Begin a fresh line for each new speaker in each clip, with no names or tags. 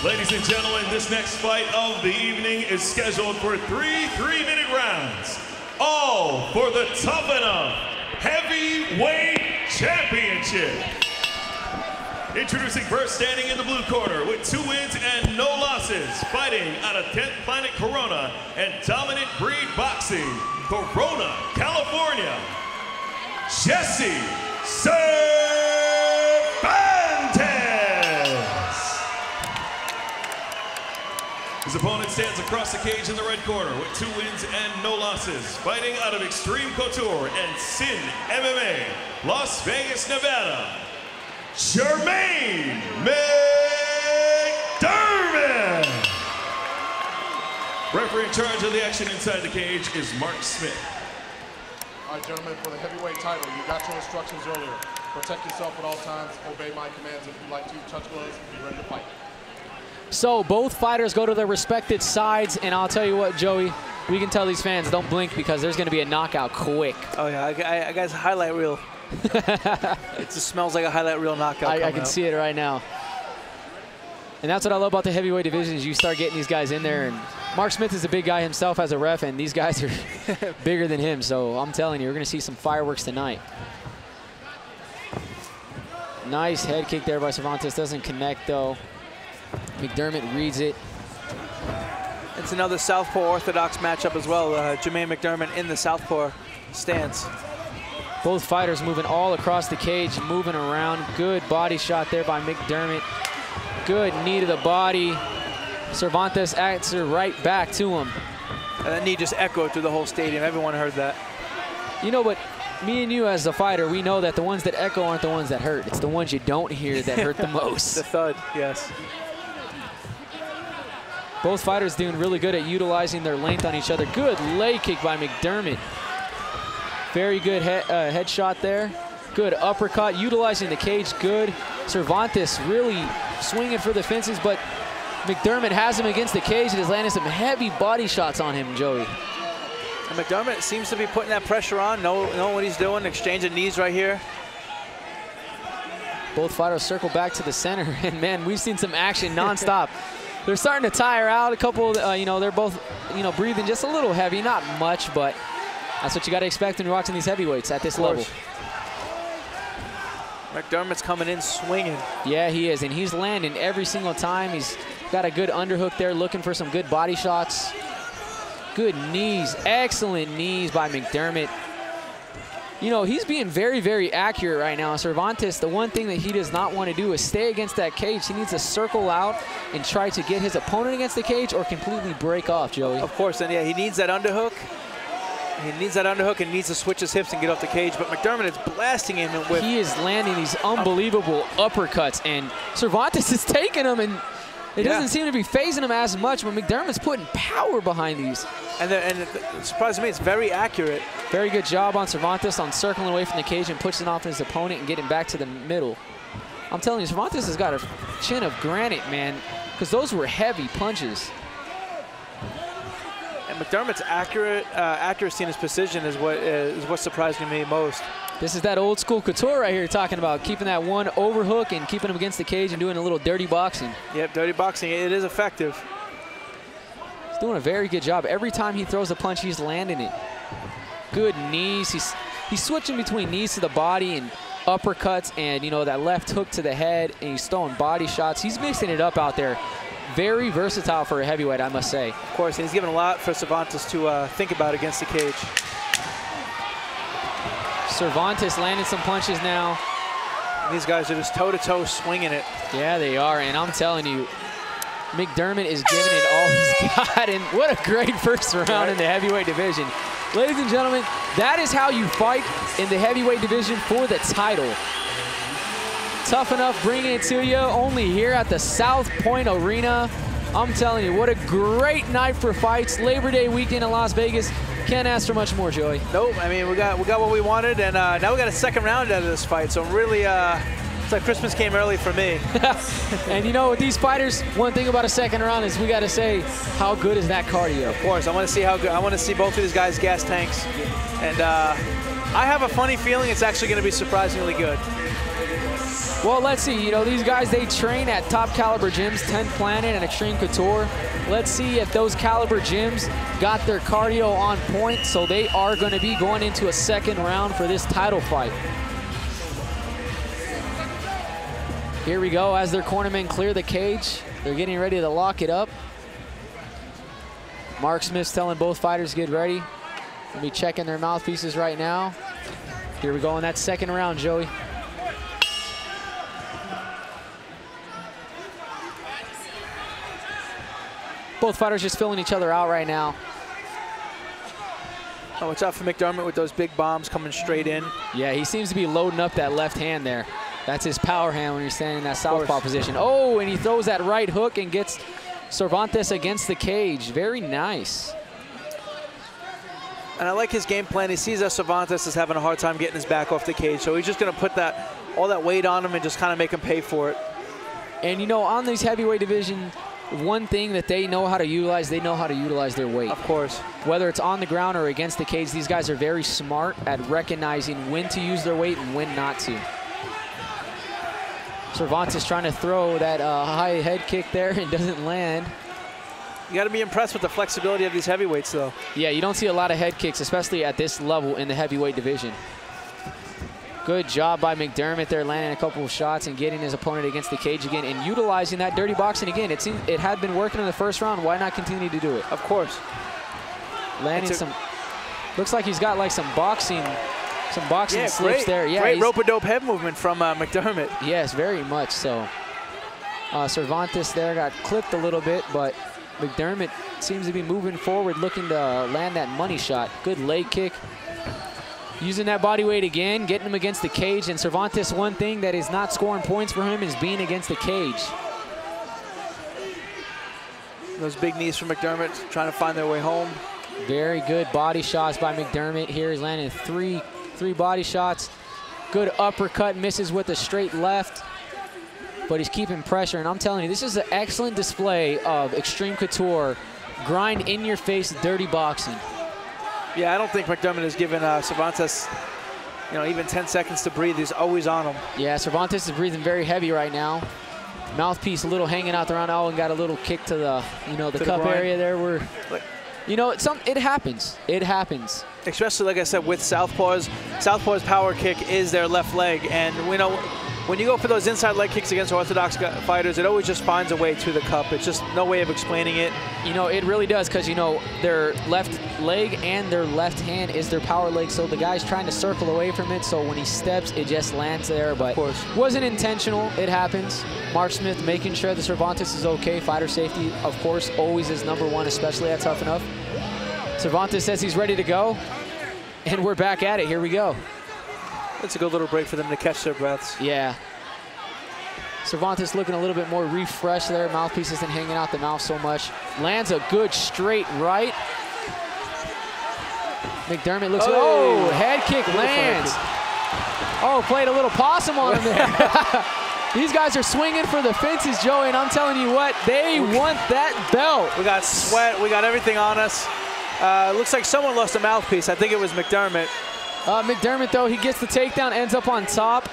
Ladies and gentlemen, this next fight of the evening is scheduled for 3 3-minute rounds, all for the Tuff-N-Uff Heavyweight Championship. Introducing first, standing in the blue corner with 2 wins and no losses, fighting out of 10th Planet Corona and Dominant Breed Boxing, Corona, California, Jesse Cervantes. His opponent stands across the cage in the red corner with 2 wins and no losses, fighting out of Extreme Couture and Sin MMA, Las Vegas, Nevada, Jermaine McDermott. Referee in charge of the action inside the cage is Mark Smith.
All right, gentlemen, for the heavyweight title, you got your instructions earlier. Protect yourself at all times, obey my commands if you like to, touch gloves, be ready to fight.
So both fighters go to their respected sides, and I'll tell you what, Joey, we can tell these fans don't blink because there's going to be a knockout quick.
Oh yeah, I got a highlight reel. It just smells like a highlight reel knockout.
I can see it right now. And that's what I love about the heavyweight division is you start getting these guys in there. And Mark Smith is a big guy himself as a ref, and these guys are bigger than him. So I'm telling you, we're going to see some fireworks tonight. Nice head kick there by Cervantes. Doesn't connect, though. McDermott reads it.
It's another southpaw orthodox matchup as well. Jermaine McDermott in the southpaw stance.
Both fighters moving all across the cage, moving around. Good body shot there by McDermott. Good knee to the body. Cervantes answered right back to him.
And that knee just echoed through the whole stadium. Everyone heard that.
You know, but me and you as a fighter, we know that the ones that echo aren't the ones that hurt. It's the ones you don't hear that hurt the most.
The thud, yes.
Both fighters doing really good at utilizing their length on each other. Good leg kick by McDermott. Very good head shot there. Good uppercut, utilizing the cage good. Cervantes really swinging for the fences, but McDermott has him against the cage and is landing some heavy body shots on him, Joey.
And McDermott seems to be putting that pressure on, knowing what he's doing, exchanging knees right here.
Both fighters circle back to the center, and man, we've seen some action nonstop. They're starting to tire out. A couple, you know, they're both, you know, breathing just a little heavy, not much, but that's what you got to expect when you're watching these heavyweights at this level.
McDermott's coming in swinging.
Yeah, he is, and he's landing every single time. He's got a good underhook there, looking for some good body shots. Good knees, excellent knees by McDermott. You know, he's being very, very accurate right now. Cervantes, the one thing that he does not want to do is stay against that cage. He needs to circle out and try to get his opponent against the cage or completely break off, Joey.
Of course, and yeah, he needs that underhook. He needs that underhook and needs to switch his hips and get off the cage, but McDermott is blasting him with...
He is landing these unbelievable uppercuts, and Cervantes is taking them, and it doesn't seem to be phasing him as much, but McDermott's putting power behind these.
And it surprised me, it's very accurate.
Very good job on Cervantes on circling away from the cage and pushing off his opponent and getting back to the middle. I'm telling you, Cervantes has got a chin of granite, man, because those were heavy punches.
And McDermott's accuracy and his precision is what's surprising me most.
This is that old school couture right here you're talking about, keeping that one overhook and keeping him against the cage and doing a little dirty boxing.
Yep, dirty boxing, it is effective.
He's doing a very good job. Every time he throws a punch, he's landing it. Good knees. He's switching between knees to the body and uppercuts and, you know, that left hook to the head, and he's throwing body shots. He's mixing it up out there. Very versatile for a heavyweight, I must say.
Of course, and he's given a lot for Cervantes to think about against the cage.
Cervantes landing some punches now.
And these guys are just toe-to-toe swinging it.
Yeah, they are, and I'm telling you, McDermott is giving it all he's got, and what a great first round in the heavyweight division. Ladies and gentlemen, that is how you fight in the heavyweight division for the title. Tuff-N-Uff bringing it to you only here at the South Point Arena. I'm telling you, what a great night for fights. Labor Day weekend in Las Vegas. Can't ask for much more, Joey.
Nope, I mean, we got what we wanted, and now we got a second round out of this fight, so I'm really, it's like Christmas came early for me.
And you know, with these fighters, one thing about a second round is we got to say, how good is that cardio?
Of course, I want to see how good. I want to see both of these guys gas tanks, and I have a funny feeling it's actually going to be surprisingly good.
Well, let's see. You know, these guys, they train at top caliber gyms, 10th Planet and Extreme Couture. Let's see if those caliber gyms got their cardio on point. So they are going to be going into a second round for this title fight. Here we go as their cornermen clear the cage. They're getting ready to lock it up. Mark Smith's telling both fighters get ready. They'll be checking their mouthpieces right now. Here we go in that second round, Joey. Both fighters just filling each other out right now.
Oh, watch out for McDermott with those big bombs coming straight in.
Yeah, he seems to be loading up that left hand there. That's his power hand when you're standing in that southpaw position. Oh, and he throws that right hook and gets Cervantes against the cage. Very nice.
And I like his game plan. He sees that Cervantes is having a hard time getting his back off the cage, so he's just going to put all that weight on him and just kind of make him pay for it.
And, you know, on these heavyweight division, one thing that they know how to utilize, they know how to utilize their weight.
Of course.
Whether it's on the ground or against the cage, these guys are very smart at recognizing when to use their weight and when not to. Cervantes trying to throw that high head kick there and doesn't land.
You got to be impressed with the flexibility of these heavyweights, though.
Yeah, you don't see a lot of head kicks, especially at this level in the heavyweight division. Good job by McDermott there, landing a couple of shots and getting his opponent against the cage again and utilizing that dirty boxing again. It had been working in the first round. Why not continue to do it?
Of course.
Landing some, looks like he's got like some boxing slips there. Yeah,
great rope-a-dope head movement from McDermott.
Yes, very much so. Cervantes there got clipped a little bit, but McDermott seems to be moving forward, looking to land that money shot. Good leg kick. Using that body weight again, getting him against the cage. And Cervantes, one thing that is not scoring points for him is being against the cage.
Those big knees from McDermott trying to find their way home.
Very good body shots by McDermott here. He's landing three body shots. Good uppercut, misses with a straight left. But he's keeping pressure. And I'm telling you, this is an excellent display of Extreme Couture, grind in your face, dirty boxing.
Yeah, I don't think McDermott has given Cervantes, you know, even 10 seconds to breathe. He's always on him.
Yeah, Cervantes is breathing very heavy right now. Mouthpiece a little hanging out the round and got a little kick to the, you know, the cup area there. Where, you know, it happens. It happens.
Especially, like I said, with southpaws. Southpaw's power kick is their left leg, and we know when you go for those inside leg kicks against orthodox fighters, it always just finds a way to the cup. It's just no way of explaining it.
You know, it really does, because, you know, their left leg and their left hand is their power leg, so the guy's trying to circle away from it, so when he steps, it just lands there, but wasn't intentional. It happens. Mark Smith making sure that Cervantes is okay. Fighter safety, of course, always is #1, especially at Tuff-N-Uff. Cervantes says he's ready to go, and we're back at it. Here we go.
It's a good little break for them to catch their breaths.
Yeah. Cervantes looking a little bit more refreshed there. Mouthpiece isn't hanging out the mouth so much. Lands a good straight right. McDermott looks, oh, head kick lands. Oh, played a little possum on him there. These guys are swinging for the fences, Joey, and I'm telling you what, they want that belt.
We got sweat, we got everything on us. Looks like someone lost a mouthpiece. I think it was McDermott.
McDermott, though, he gets the takedown, ends up on top.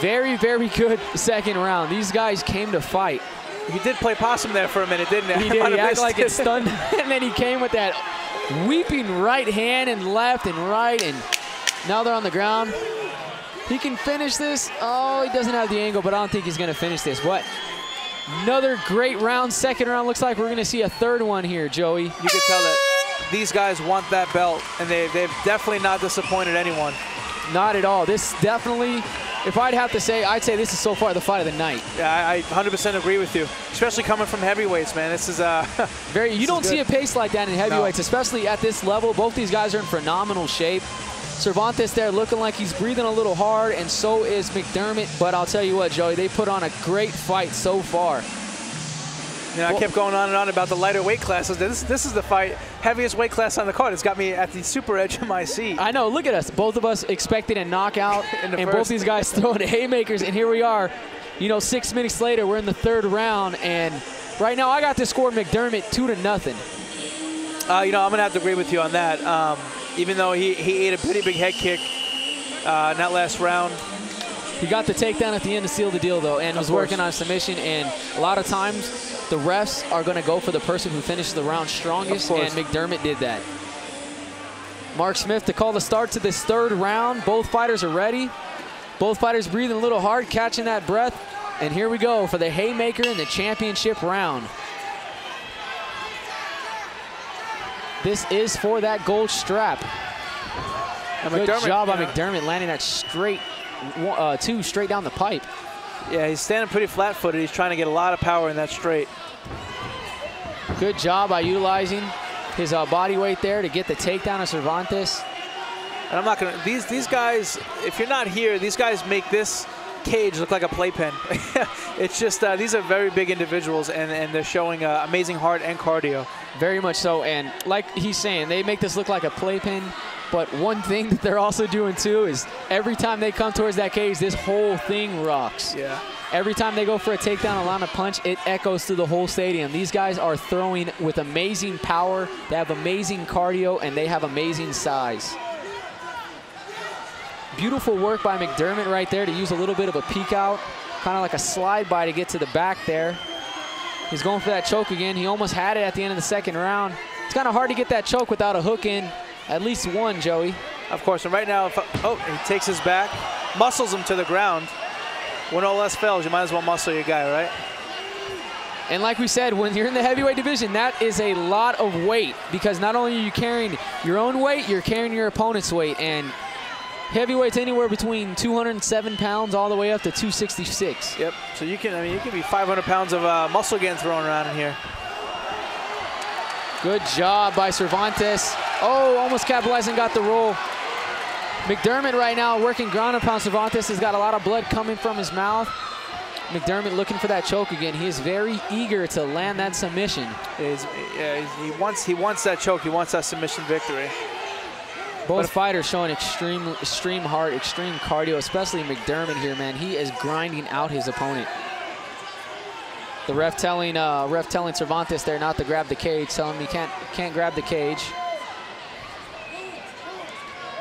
Very, very good second round. These guys came to fight.
He did play possum there for a minute, didn't he?
He did. He acted like it stunned, and then he came with that weeping right hand and left and right, and now they're on the ground. He can finish this. Oh, he doesn't have the angle, but I don't think he's going to finish this. But another great round. Second round. Looks like we're going to see a third one here, Joey.
You can tell that these guys want that belt, and they've definitely not disappointed anyone.
Not at all. This definitely, if I'd have to say, I'd say this is so far the fight of the night.
Yeah, I 100% agree with you, especially coming from heavyweights, man. This is
you don't see a pace like that in heavyweights, especially at this level. Both these guys are in phenomenal shape. Cervantes there looking like he's breathing a little hard, and so is McDermott. But I'll tell you what, Joey, they put on a great fight so far.
You know, I kept going on and on about the lighter weight classes. This is the fight, heaviest weight class on the card. It's got me at the super edge of my seat.
I know, look at us. Both of us expected a knockout, and both these guys throwing haymakers, and here we are. You know, 6 minutes later, we're in the third round, and right now I got to score McDermott 2-0.
You know, I'm going to have to agree with you on that. Even though he ate a pretty big head kick in that last round.
He got the takedown at the end to seal the deal, though, and was working on submission. And a lot of times, the refs are going to go for the person who finishes the round strongest, and McDermott did that. Mark Smith to call the start to this third round. Both fighters are ready. Both fighters breathing a little hard, catching that breath. And here we go for the haymaker in the championship round. This is for that gold strap. Good job by McDermott landing that straight two straight down the pipe.
Yeah, he's standing pretty flat-footed. He's trying to get a lot of power in that straight.
Good job by utilizing his body weight there to get the takedown of Cervantes.
And I'm not gonna, these guys, if you're not here, these guys make this cage look like a playpen. It's just, these are very big individuals, and they're showing amazing heart and cardio.
Very much so, and like he's saying, they make this look like a playpen, but one thing that they're also doing too is every time they come towards that cage, this whole thing rocks.
Yeah.
Every time they go for a takedown, a line of punch, it echoes through the whole stadium. These guys are throwing with amazing power, they have amazing cardio, and they have amazing size. Beautiful work by McDermott right there to use a little bit of a peek out, kind of like a slide by to get to the back there. He's going for that choke again. He almost had it at the end of the second round. It's kind of hard to get that choke without a hook in. At least one, Joey.
Of course, and right now, he takes his back, muscles him to the ground. When all else fails, you might as well muscle your guy, right?
And like we said, when you're in the heavyweight division, that is a lot of weight, because not only are you carrying your own weight, you're carrying your opponent's weight. And heavyweight's anywhere between 207 pounds all the way up to 266.
Yep. So you can, I mean, you can be 500 pounds of muscle getting thrown around in here.
Good job by Cervantes. Oh, almost capitalized and got the roll. McDermott right now working ground and pound. Cervantes has got a lot of blood coming from his mouth. McDermott looking for that choke again. He is very eager to land that submission.
He wants that choke. He wants that submission victory.
Both fighters showing extreme heart, extreme cardio, especially McDermott here, man. He is grinding out his opponent. The ref telling Cervantes there not to grab the cage, telling him he can't grab the cage.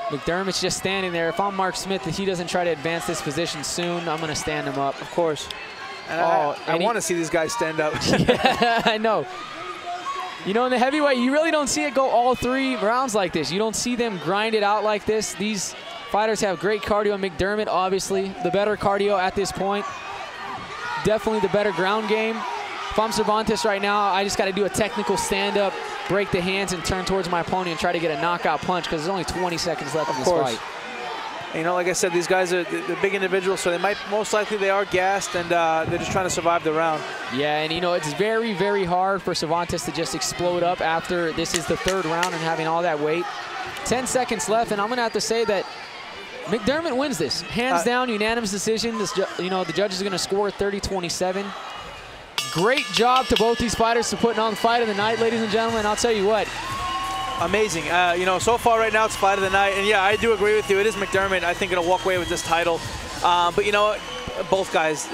McDermott's just standing there. If I'm Mark Smith, if he doesn't try to advance this position soon, I'm going to stand him up.
Of course. And I want to see these guys stand up.
Yeah, I know. You know, in the heavyweight, you really don't see it go all 3 rounds like this. You don't see them grind it out like this. These fighters have great cardio. McDermott, obviously, the better cardio at this point. Definitely the better ground game. If I'm Cervantes right now, I just got to do a technical stand-up, break the hands, and turn towards my opponent and try to get a knockout punch, because there's only 20 seconds left in this fight.
And, you know, like I said, these guys are the big individuals, so they might, most likely they are gassed, and they're just trying to survive the round. Yeah,
and, you know, it's very, very hard for Cervantes to just explode up after this is the 3rd round and having all that weight. 10 seconds left, and I'm going to have to say that McDermott wins this. Hands down, unanimous decision. You know, the judges are going to score 30-27. Great job to both these fighters for putting on the fight of the night, ladies and gentlemen. I'll tell you what.
Amazing. You know, so far right now it's fight of the night. And yeah, I do agree with you. It is McDermott, I think, going to walk away with this title. But, you know, both guys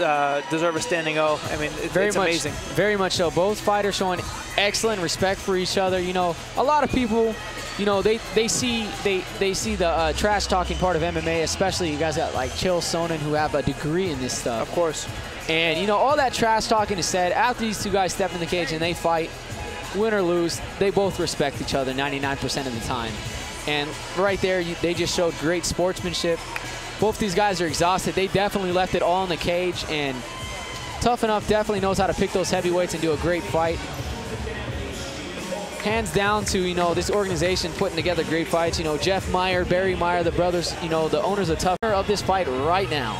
deserve a standing O. I mean, it's amazing.
Very much so. Both fighters showing excellent respect for each other. You know, a lot of people, you know, they see the trash talking part of MMA, especially you guys got like Chael Sonnen, who have a degree in this stuff.
Of course.
And, you know, all that trash talking is said after these 2 guys step in the cage and they fight, win or lose, they both respect each other 99% of the time. And right there, they just showed great sportsmanship. Both these guys are exhausted. They definitely left it all in the cage, and Tuff-N-Uff definitely knows how to pick those heavyweights and do a great fight. Hands down to, you know, this organization putting together great fights. You know, Jeff Meyer, Barry Meyer, the brothers, you know, the owners of Tuff-N-Uff of this fight right now.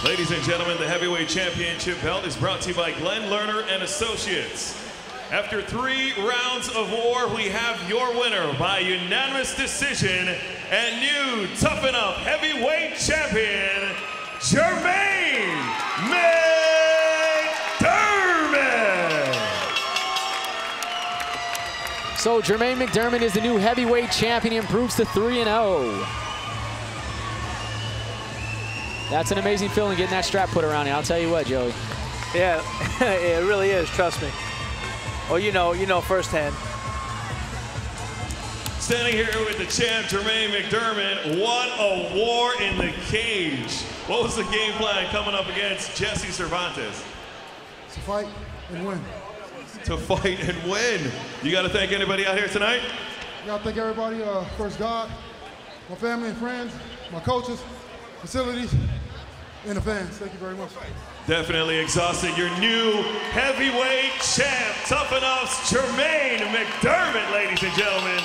Ladies and gentlemen, the heavyweight championship belt is brought to you by Glenn Lerner and Associates. After 3 rounds of war, we have your winner by unanimous decision and new Tuff-N-Uff heavyweight champion, Jermaine McDermott.
So Jermaine McDermott is the new heavyweight champion, improves to 3-0. That's an amazing feeling getting that strap put around you. I'll tell you what, Joey.
Yeah, it really is, trust me. Oh, you know firsthand.
Standing here with the champ, Jermaine McDermott. What a war in the cage. What was the game plan coming up against Jesse Cervantes?
To fight and win.
To fight and win. You got to thank anybody out here tonight?
I got to thank everybody, first God, my family and friends, my coaches, facilities, and the fans. Thank you very much.
Definitely exhausted. Your new heavyweight champ, Tuff-N-Uff's Jermaine McDermott, ladies and gentlemen.